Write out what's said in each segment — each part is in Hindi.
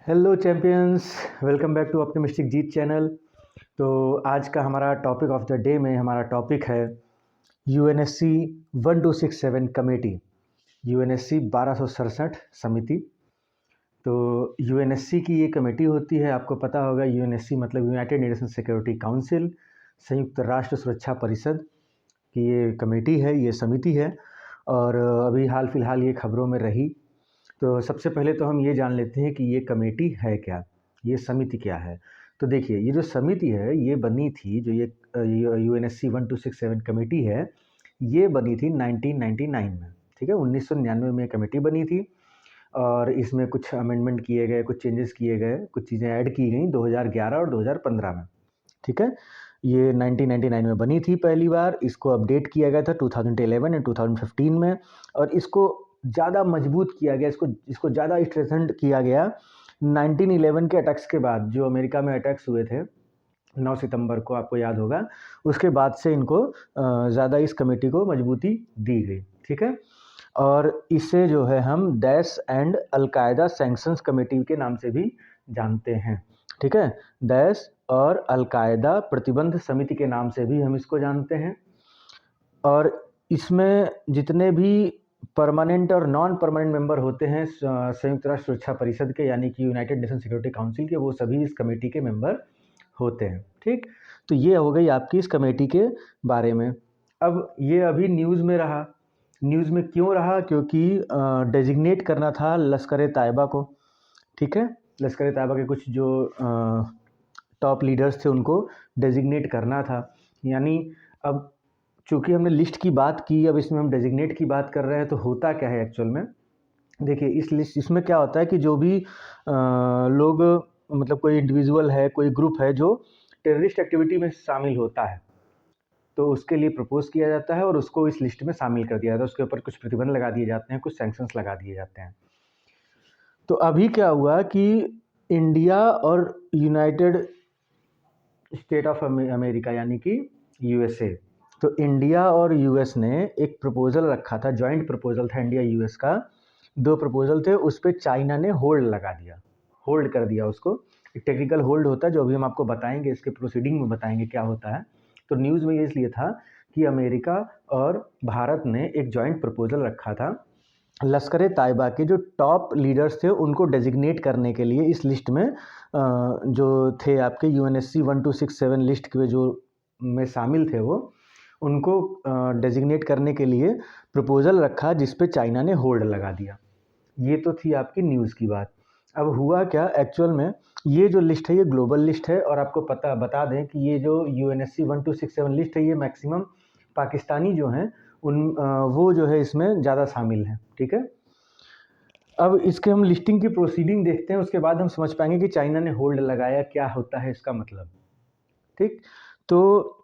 Hello champions, welcome back to optimistic Jeet channel. तो आज का हमारा टॉपिक ऑफ द डे में हमारा टॉपिक है यूएनएससी 1267 कमेटी, यूएनएससी 1267 समिति। तो यूएनएससी की ये कमेटी होती है, आपको पता होगा यूएनएससी मतलब यूनाइटेड नेशन सिक्योरिटी काउंसिल, संयुक्त राष्ट्र सुरक्षा परिषद की ये कमेटी है, ये समिति है। और अभी हाल फिलहाल ये खबरों में रही। तो सबसे पहले तो हम ये जान लेते हैं कि ये कमेटी है क्या, ये समिति क्या है। तो देखिए, ये जो समिति है ये बनी थी, जो ये यूएनएससी 1267 कमेटी है, ये बनी थी 1999 में। ठीक है, 1999 में कमेटी बनी थी और इसमें कुछ अमेंडमेंट किए गए, कुछ चेंजेस किए गए, कुछ चीज़ें ऐड की गई 2011 और 2015 में। ठीक है, ये 1999 में बनी थी पहली बार। इसको अपडेट किया गया था 2011 एंड 2015 में, और इसको ज़्यादा मजबूत किया गया, इसको ज़्यादा स्ट्रेंथेंड किया गया 1911 के अटैक्स के बाद। जो अमेरिका में अटैक्स हुए थे 9 सितंबर को, आपको याद होगा, उसके बाद से इनको ज़्यादा इस कमेटी को मजबूती दी गई। ठीक है, और इसे जो है हम दैश एंड अलकायदा सैंक्शंस कमेटी के नाम से भी जानते हैं। ठीक है, दैश और अलकायदा प्रतिबंध समिति के नाम से भी हम इसको जानते हैं। और इसमें जितने भी परमानेंट और नॉन परमानेंट मेंबर होते हैं संयुक्त राष्ट्र सुरक्षा परिषद के, यानी कि यूनाइटेड नेशन सिक्योरिटी काउंसिल के, वो सभी इस कमेटी के मेंबर होते हैं। ठीक, तो ये हो गई आपकी इस कमेटी के बारे में। अब ये अभी न्यूज़ में रहा। न्यूज़ में क्यों रहा? क्योंकि डेजिग्नेट करना था लश्कर ए तैयबा को। ठीक है, लश्कर ए तैयबा के कुछ जो टॉप लीडर्स थे उनको डेजिग्नेट करना था। यानी अब चूँकि हमने लिस्ट की बात की, अब इसमें हम डेजिग्नेट की बात कर रहे हैं। तो होता क्या है एक्चुअल में, देखिए इस लिस्ट, इसमें क्या होता है कि जो भी लोग, मतलब कोई इंडिविजुअल है, कोई ग्रुप है जो टेररिस्ट एक्टिविटी में शामिल होता है, तो उसके लिए प्रपोज किया जाता है और उसको इस लिस्ट में शामिल कर दिया जाता है। उसके ऊपर कुछ प्रतिबंध लगा दिए जाते हैं, कुछ सैंक्शंस लगा दिए जाते हैं। तो अभी क्या हुआ कि इंडिया और यूनाइटेड स्टेट ऑफ अमेरिका यानी कि यूएसए, तो इंडिया और यूएस ने एक प्रपोजल रखा था, जॉइंट प्रपोजल था इंडिया यूएस का। 2 प्रपोजल थे, उस पर चाइना ने होल्ड लगा दिया, होल्ड कर दिया उसको। एक टेक्निकल होल्ड होता है जो अभी हम आपको बताएंगे, इसके प्रोसीडिंग में बताएंगे क्या होता है। तो न्यूज़ में ये इसलिए था कि अमेरिका और भारत ने एक जॉइंट प्रपोजल रखा था लश्कर ए तैयबा के जो टॉप लीडर्स थे उनको डेजिग्नेट करने के लिए। इस लिस्ट में जो थे आपके यूएनएससी 1267 लिस्ट के जो में शामिल थे, वो उनको डेजिग्नेट करने के लिए प्रपोजल रखा, जिस पे चाइना ने होल्ड लगा दिया। ये तो थी आपकी न्यूज़ की बात। अब हुआ क्या एक्चुअल में, ये जो लिस्ट है ये ग्लोबल लिस्ट है, और आपको बता दें कि ये जो यूएनएससी 1267 लिस्ट है ये मैक्सिमम पाकिस्तानी जो हैं वो जो है इसमें ज़्यादा शामिल हैं। ठीक है, अब इसके हम लिस्टिंग की प्रोसीडिंग देखते हैं, उसके बाद हम समझ पाएंगे कि चाइना ने होल्ड लगाया क्या होता है इसका मतलब। ठीक, तो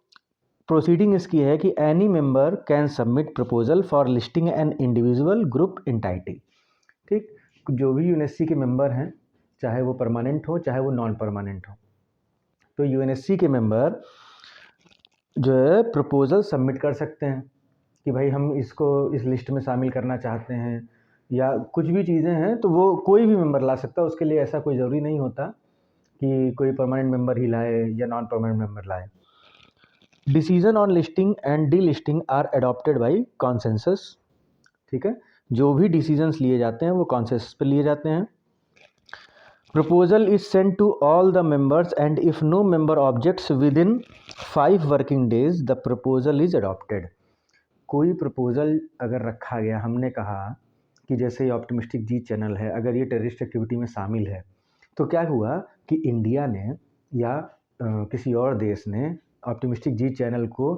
प्रोसीडिंग इसकी है कि any member can submit proposal for listing an individual group entity. ठीक, जो भी यूएनएससी के मेंबर हैं, चाहे वो परमानेंट हो चाहे वो नॉन परमानेंट हो, तो यूएनएससी के मेंबर जो है प्रपोजल सबमिट कर सकते हैं कि भाई हम इसको इस लिस्ट में शामिल करना चाहते हैं, या कुछ भी चीज़ें हैं, तो वो कोई भी मेंबर ला सकता है। उसके लिए ऐसा कोई ज़रूरी नहीं होता कि कोई परमानेंट मेंबर ही लाए या नॉन परमानेंट मेंबर लाए। Decision on listing and delisting are adopted by consensus. ठीक है, जो भी डिसीजंस लिए जाते हैं वो कॉन्सेंसस पे लिए जाते हैं। Proposal is sent to all the members and if no member objects within 5 working days the proposal is adopted. कोई प्रपोजल अगर रखा गया, हमने कहा कि जैसे ये ऑप्टिमिस्टिक जीत चैनल है, अगर ये टेररिस्ट एक्टिविटी में शामिल है, तो क्या हुआ कि इंडिया ने या किसी और देश ने ऑप्टिमिस्टिक जीत चैनल को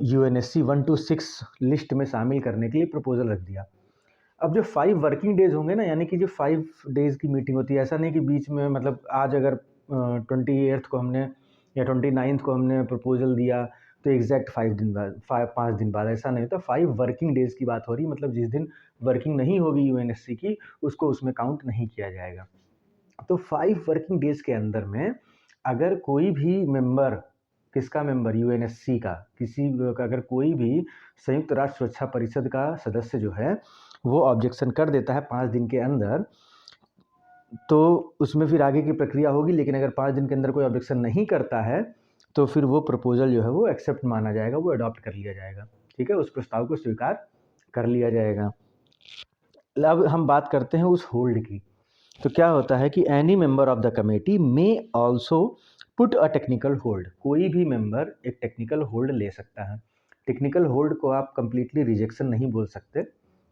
यूएनएससी 126 लिस्ट में शामिल करने के लिए प्रपोजल रख दिया। अब जो 5 वर्किंग डेज होंगे ना, यानी कि जो 5 डेज़ की मीटिंग होती है, ऐसा नहीं कि बीच में, मतलब आज अगर 28th को हमने या 29th को हमने प्रपोजल दिया तो एग्जैक्ट 5 दिन बाद, ऐसा नहीं होता। 5 वर्किंग डेज़ की बात हो रही, मतलब जिस दिन वर्किंग नहीं होगी यूएनएससी की, उसको उसमें काउंट नहीं किया जाएगा। तो 5 वर्किंग डेज़ के अंदर में अगर कोई भी मेंबर, किसका मेंबर, यूएनएससी का, अगर कोई भी संयुक्त राष्ट्र सुरक्षा परिषद का सदस्य जो है वो ऑब्जेक्शन कर देता है 5 दिन के अंदर, तो उसमें फिर आगे की प्रक्रिया होगी, लेकिन अगर 5 दिन के अंदर कोई ऑब्जेक्शन नहीं करता है तो फिर वो प्रपोज़ल जो है वो एक्सेप्ट माना जाएगा, वो अडॉप्ट कर लिया जाएगा। ठीक है, उस प्रस्ताव को स्वीकार कर लिया जाएगा। अब हम बात करते हैं उस होल्ड की। तो क्या होता है कि any member of the committee may also put a technical hold. कोई भी मेंबर एक टेक्निकल होल्ड ले सकता है। टेक्निकल होल्ड को आप कंप्लीटली रिजेक्शन नहीं बोल सकते,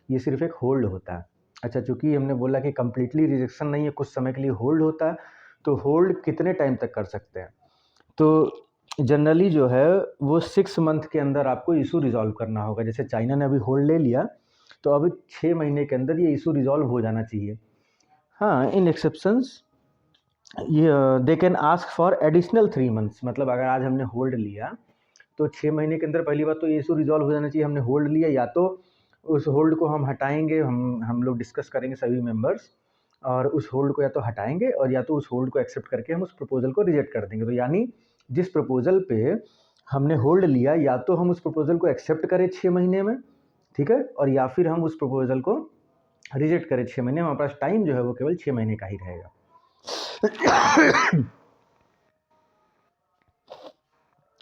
ये सिर्फ एक होल्ड होता है। अच्छा, चूंकि हमने बोला कि कंप्लीटली रिजेक्शन नहीं है, कुछ समय के लिए होल्ड होता है, तो होल्ड कितने टाइम तक कर सकते हैं? तो जनरली जो है वो 6 मंथ के अंदर आपको इशू रिजॉल्व करना होगा। जैसे चाइना ने अभी होल्ड ले लिया, तो अभी 6 महीने के अंदर ये इशू रिजॉल्व हो जाना चाहिए। हाँ, इन एक्सेप्शंस ये they can ask for additional 3 months. मतलब अगर आज हमने होल्ड लिया तो 6 महीने के अंदर पहली बात तो ये इशू रिजॉल्व हो जाना चाहिए। हमने होल्ड लिया, या तो उस होल्ड को हम हटाएंगे, हम लोग डिस्कस करेंगे सभी मेंबर्स, और उस होल्ड को या तो हटाएंगे और या तो उस होल्ड को एक्सेप्ट करके हम उस प्रपोजल को रिजेक्ट कर देंगे। तो यानी जिस प्रपोजल पे हमने होल्ड लिया, या तो हम उस प्रपोजल को एक्सेप्ट करें 6 महीने में, ठीक है, और या फिर हम उस प्रपोजल को रिजेक्ट करें 6 महीने में। हमारे पास टाइम जो है वो केवल 6 महीने का ही रहेगा।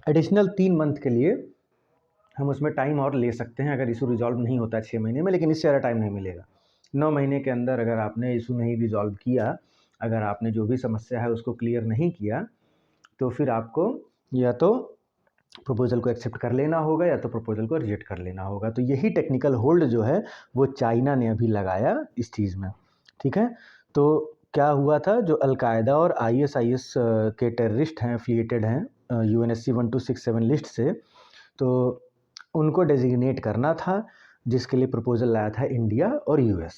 एडिशनल 3 मंथ के लिए हम उसमें टाइम और ले सकते हैं अगर इशू रिजॉल्व नहीं होता है 6 महीने में, लेकिन इससे ज़्यादा टाइम नहीं मिलेगा। 9 महीने के अंदर अगर आपने इशू नहीं रिजॉल्व किया, अगर आपने जो भी समस्या है उसको क्लियर नहीं किया, तो फिर आपको या तो प्रपोजल को एक्सेप्ट कर लेना होगा या तो प्रपोजल को रिजेक्ट कर लेना होगा। तो यही टेक्निकल होल्ड जो है वो चाइना ने अभी लगाया इस चीज़ में। ठीक है, तो क्या हुआ था, जो अलकायदा और ISIS के टेररिस्ट हैं, एफिलिएटेड हैं UNSC 1267 लिस्ट से, तो उनको डेजिग्नेट करना था, जिसके लिए प्रपोजल लाया था इंडिया और US,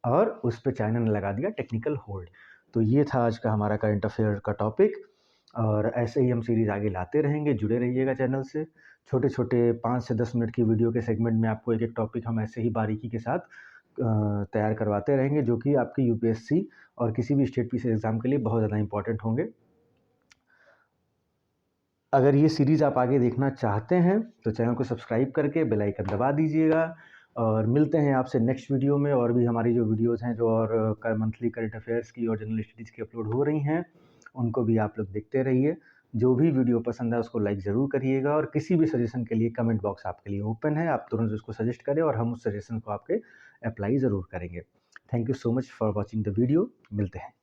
और उस पर चाइना ने लगा दिया टेक्निकल होल्ड। तो ये था आज का हमारा करंट अफेयर का टॉपिक, और ऐसे ही हम सीरीज़ आगे लाते रहेंगे। जुड़े रहिएगा चैनल से। छोटे छोटे 5 से 10 मिनट की वीडियो के सेगमेंट में आपको एक एक टॉपिक हम ऐसे ही बारीकी के साथ तैयार करवाते रहेंगे, जो कि आपकी UPSC और किसी भी स्टेट पीसी एग्ज़ाम के लिए बहुत ज़्यादा इंपॉर्टेंट होंगे। अगर ये सीरीज़ आप आगे देखना चाहते हैं तो चैनल को सब्सक्राइब करके बेल आइकन दबा दीजिएगा, और मिलते हैं आपसे नेक्स्ट वीडियो में। और भी हमारी जो वीडियोज़ हैं, जो और मंथली करंट अफेयर्स की और जनरल स्टडीज़ की अपलोड हो रही हैं, उनको भी आप लोग देखते रहिए। जो भी वीडियो पसंद है उसको लाइक ज़रूर करिएगा, और किसी भी सजेशन के लिए कमेंट बॉक्स आपके लिए ओपन है, आप तुरंत उसको सजेस्ट करें और हम उस सजेशन को आपके अप्लाई ज़रूर करेंगे। Thank you so much for watching the video. मिलते हैं।